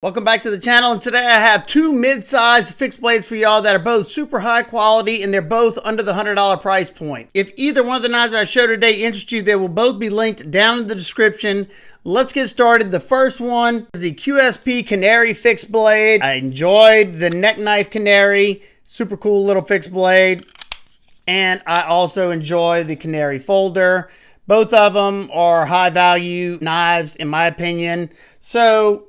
Welcome back to the channel, and today I have two mid-size fixed blades for y'all that are both super high quality and they're both under the $100 price point. If either one of the knives I show today interests you, they will both be linked down in the description. Let's get started. The first one is the QSP Canary fixed blade. I enjoyed the neck knife Canary, super cool little fixed blade. And I also enjoy the Canary folder. Both of them are high value knives in my opinion. So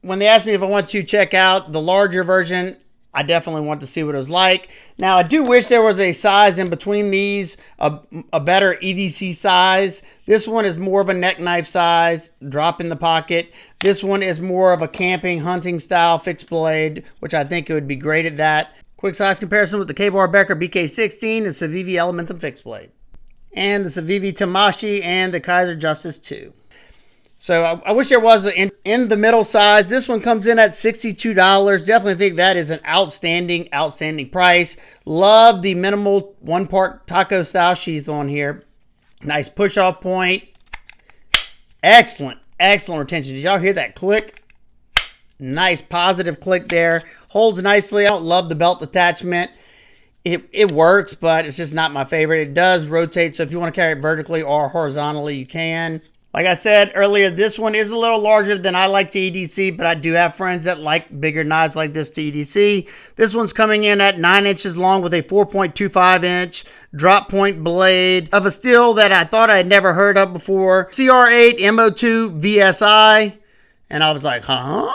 when they asked me if I want to check out the larger version, I definitely want to see what it was like. Now, I do wish there was a size in between these, a better EDC size. This one is more of a neck knife size, drop in the pocket. This one is more of a camping, hunting style fixed blade, which I think it would be great at that. Quick size comparison with the K-Bar Becker BK16, the Civivi Elementum fixed blade, and the Civivi Tamashi and the Kaiser Justice 2. So I wish there was an in the middle size. This one comes in at $62. Definitely think that is an outstanding price. Love the minimal one-part taco style sheath on here. Nice push-off point. Excellent retention. Did y'all hear that click? Nice positive click there. Holds nicely. I don't love the belt attachment. It works, but it's just not my favorite. It does rotate, so if you want to carry it vertically or horizontally, you can. Like I said earlier, this one is a little larger than I like to EDC, but I do have friends that like bigger knives like this to EDC. This one's coming in at 9 inches long with a 4.25 inch drop point blade of a steel that I thought I had never heard of before. CR8 MO2 VSI. And I was like, huh?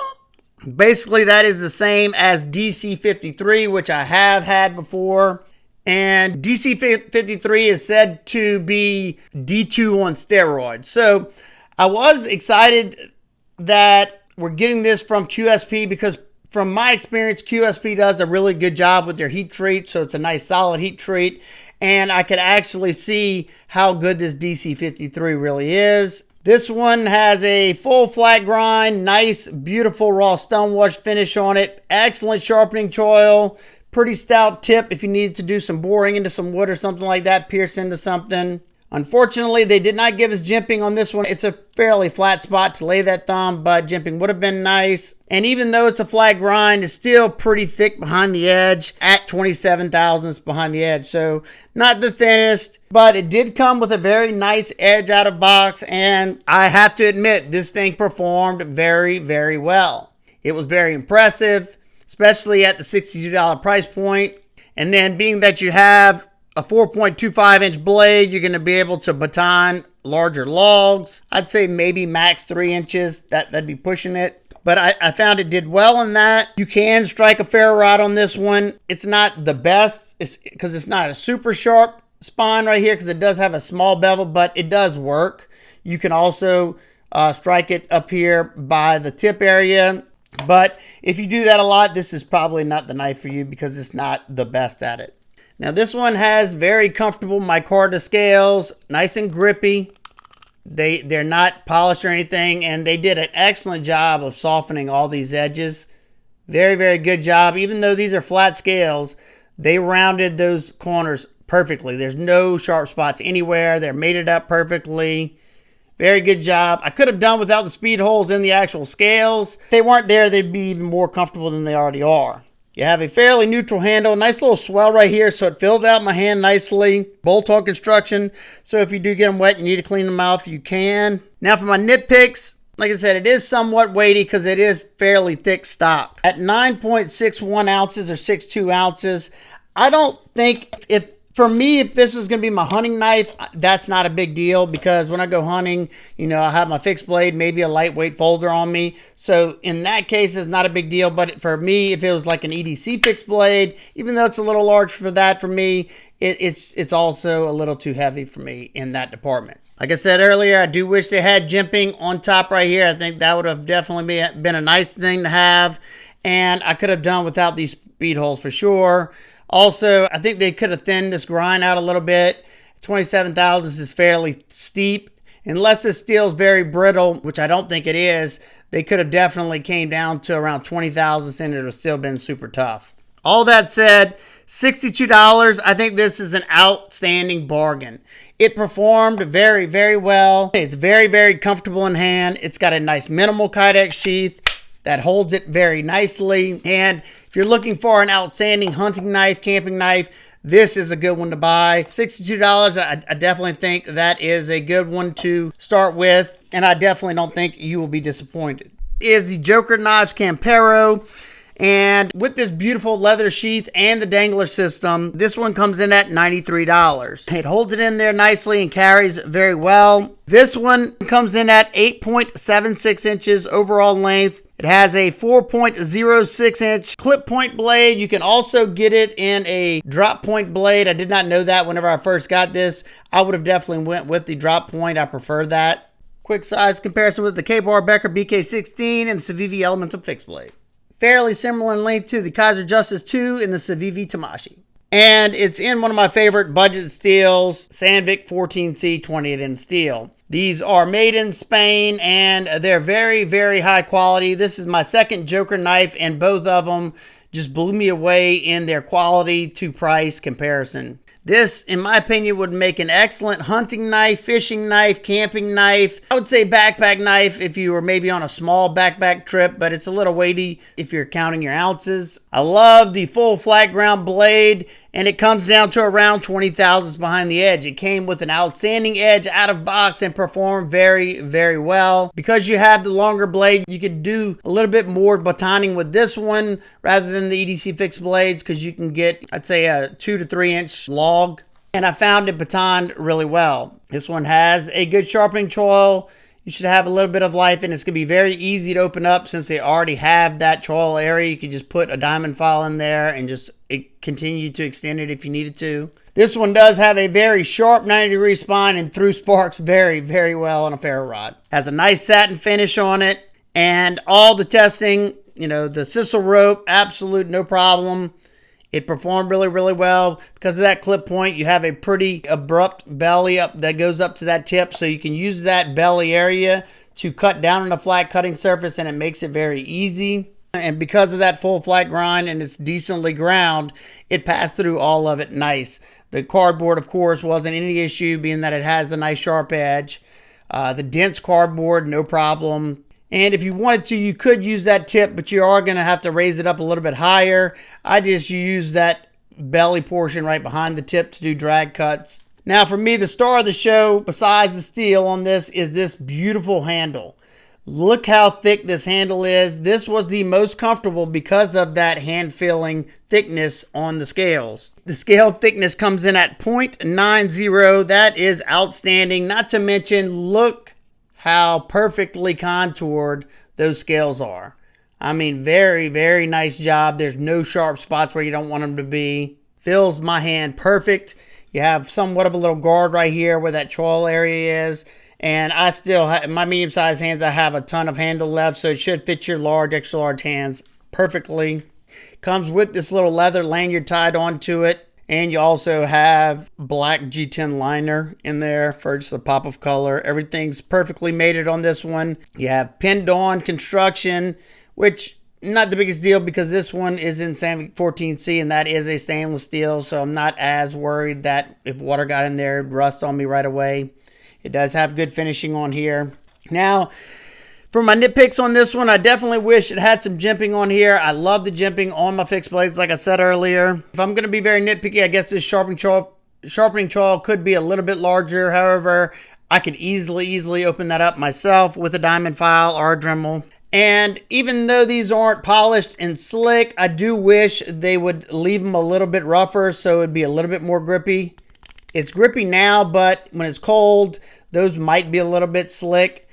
Basically, that is the same as DC53, which I have had before. And DC53 is said to be D2 on steroids. So I was excited that we're getting this from QSP because from my experience, QSP does a really good job with their heat treat. So it's a nice solid heat treat. And I could actually see how good this DC53 really is. This one has a full flat grind, nice, beautiful raw stonewash finish on it. Excellent sharpening choil. Pretty stout tip if you needed to do some boring into some wood or something like that, pierce into something. Unfortunately, they did not give us jimping on this one. It's a fairly flat spot to lay that thumb, but jimping would have been nice. And even though it's a flat grind, it's still pretty thick behind the edge at 27 thousandths behind the edge. So not the thinnest, but it did come with a very nice edge out of box. And I have to admit, this thing performed very, very well. It was very impressive, especially at the $62 price point. And then being that you have a 4.25 inch blade, you're going to be able to baton larger logs. I'd say maybe max 3 inches. That'd be pushing it. But I found it did well in that. You can strike a ferro rod on this one. It's not the best because it's not a super sharp spine right here because it does have a small bevel, but it does work. You can also strike it up here by the tip area. But if you do that a lot, this is probably not the knife for you because it's not the best at it. Now this one has very comfortable micarta scales, nice and grippy. They're not polished or anything, and they did an excellent job of softening all these edges. Very, very good job. Even though these are flat scales, they rounded those corners perfectly. There's no sharp spots anywhere. They're mated up perfectly. Very good job. I could have done without the speed holes in the actual scales. If they weren't there, they'd be even more comfortable than they already are. You have a fairly neutral handle. Nice little swell right here, so it filled out my hand nicely. Bolt-on construction, so if you do get them wet, you need to clean them off, you can. Now for my nitpicks, like I said, it is somewhat weighty because it is fairly thick stock. At 9.61 ounces or 6.2 ounces, I don't think for me, if this is going to be my hunting knife, that's not a big deal because when I go hunting, you know, I have my fixed blade, maybe a lightweight folder on me. So in that case, it's not a big deal. But for me, if it was like an EDC fixed blade, even though it's a little large for that for me, it's also a little too heavy for me in that department. Like I said earlier, I do wish they had jimping on top right here. I think that would have definitely been a nice thing to have. And I could have done without these speed holes for sure. Also, I think they could have thinned this grind out a little bit. 27 thousandths is fairly steep. Unless this steel is very brittle, which I don't think it is, they could have definitely came down to around 20 thousandths and it would have still been super tough. All that said, $62, I think this is an outstanding bargain. It performed very, very well. It's very, very comfortable in hand. It's got a nice minimal Kydex sheath. that holds it very nicely. And if you're looking for an outstanding hunting knife, camping knife, this is a good one to buy. $62, I definitely think that is a good one to start with, and I definitely don't think you will be disappointed. Is the Joker Campero. And with this beautiful leather sheath and the dangler system, this one comes in at $93. It holds it in there nicely and carries very well. This one comes in at 8.76 inches overall length. It has a 4.06 inch clip point blade. You can also get it in a drop point blade. I did not know that whenever I first got this. I would have definitely went with the drop point. I prefer that. Quick size comparison with the Ka-Bar Becker BK16 and the Civivi Elemental fixed blade. Fairly similar in length to the Kaiser Justice 2 and the Civivi Tamashi. And it's in one of my favorite budget steels, Sandvik 14C 28-inch steel. These are made in Spain and they're very, very high quality. This is my second Joker knife and both of them just blew me away in their quality to price comparison. This, in my opinion, would make an excellent hunting knife, fishing knife, camping knife. I would say backpack knife if you were maybe on a small backpack trip, but it's a little weighty if you're counting your ounces. I love the full flat ground blade, and it comes down to around 20 thousandths behind the edge. It came with an outstanding edge out of box and performed very, very well. Because you have the longer blade, you could do a little bit more batoning with this one rather than the EDC fixed blades because you can get, I'd say, a 2 to 3 inch log. And I found it batoned really well. This one has a good sharpening choil. You should have a little bit of life, and it's going to be very easy to open up since they already have that choil area. You can just put a diamond file in there and just continue to extend it if you needed to. This one does have a very sharp 90-degree spine and through sparks very, very well on a ferro rod. Has a nice satin finish on it, and all the testing, the sisal rope, absolute no problem. It performed really, really well. Because of that clip point, you have a pretty abrupt belly up that goes up to that tip, so you can use that belly area to cut down on a flat cutting surface, and it makes it very easy. And because of that full flat grind and it's decently ground, it passed through all of it nice. The cardboard, of course, wasn't any issue, being that it has a nice sharp edge. The dense cardboard, no problem. And if you wanted to, you could use that tip, but you are going to have to raise it up a little bit higher. I just use that belly portion right behind the tip to do drag cuts. Now for me, the star of the show, besides the steel on this, is this beautiful handle. Look how thick this handle is. This was the most comfortable because of that hand-feeling thickness on the scales. The scale thickness comes in at 0.90. That is outstanding. Not to mention, look how perfectly contoured those scales are. I mean, very, very nice job. There's no sharp spots where you don't want them to be. Fills my hand perfect. You have somewhat of a little guard right here where that choil area is. And I still have, my medium-sized hands, I have a ton of handle left, so it should fit your large, extra large hands perfectly. Comes with this little leather lanyard tied onto it. And you also have black G10 liner in there for just a pop of color. Everything's perfectly mated on this one. You have pinned on construction, which not the biggest deal because this one is in Sandvik 14C and that is a stainless steel. So I'm not as worried that if water got in there, it'd rust on me right away. It does have good finishing on here. Now, for my nitpicks on this one, I definitely wish it had some jimping on here. I love the jimping on my fixed blades, like I said earlier. If I'm going to be very nitpicky, I guess this sharpening choil could be a little bit larger. However, I could easily open that up myself with a diamond file or a Dremel. And even though these aren't polished and slick, I do wish they would leave them a little bit rougher so it'd be a little bit more grippy. It's grippy now, but when it's cold, those might be a little bit slick.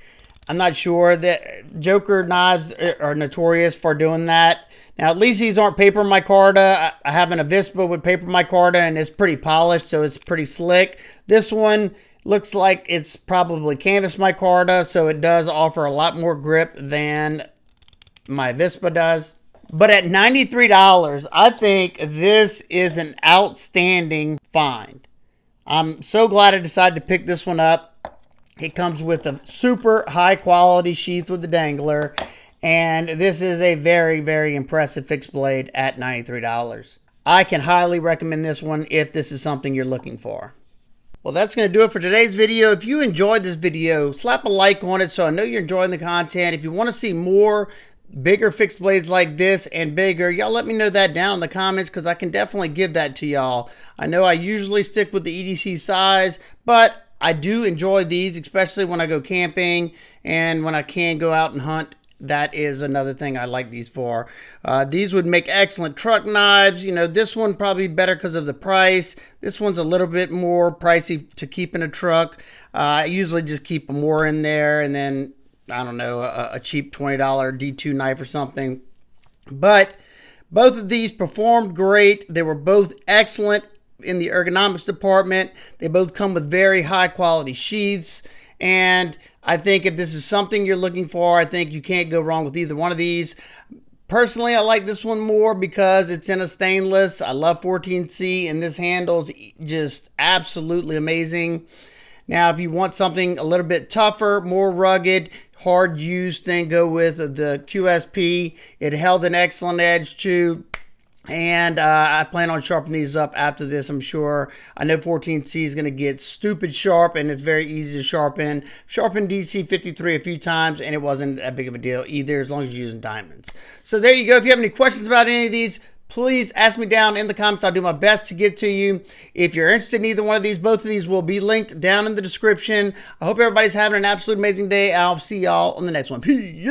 I'm not sure. That Joker knives are notorious for doing that. Now, at least these aren't paper micarta. I have an Avispa with paper micarta, and it's pretty polished, so it's pretty slick. This one looks like it's probably canvas micarta, so it does offer a lot more grip than my Avispa does. But at $93, I think this is an outstanding find. I'm so glad I decided to pick this one up. It comes with a super high quality sheath with the dangler. And this is a very, very impressive fixed blade at $93. I can highly recommend this one if this is something you're looking for. Well, that's going to do it for today's video. If you enjoyed this video, slap a like on it so I know you're enjoying the content. If you want to see more bigger fixed blades like this and bigger, y'all let me know that down in the comments, because I can definitely give that to y'all. I know I usually stick with the EDC size, but I do enjoy these, especially when I go camping and when I can go out and hunt. That is another thing I like these for. These would make excellent truck knives. You know, this one probably better because of the price. This one's a little bit more pricey to keep in a truck. I usually just keep more in there, and then, I don't know, a cheap $20 D2 knife or something. But both of these performed great. They were both excellent in the ergonomics department. They both come with very high quality sheaths, and I think if this is something you're looking for, I think you can't go wrong with either one of these. Personally, I like this one more because it's in a stainless. I love 14C, and this handle's just absolutely amazing. Now, if you want something a little bit tougher, more rugged, hard used, then go with the QSP. It held an excellent edge too. And I plan on sharpening these up after this, I'm sure. I know 14C is going to get stupid sharp, and it's very easy to sharpen. Sharpened DC53 a few times, and it wasn't that big of a deal either, as long as you're using diamonds. So there you go. If you have any questions about any of these, please ask me down in the comments. I'll do my best to get to you. If you're interested in either one of these, both of these will be linked down in the description. I hope everybody's having an absolute amazing day. I'll see y'all on the next one. Peace.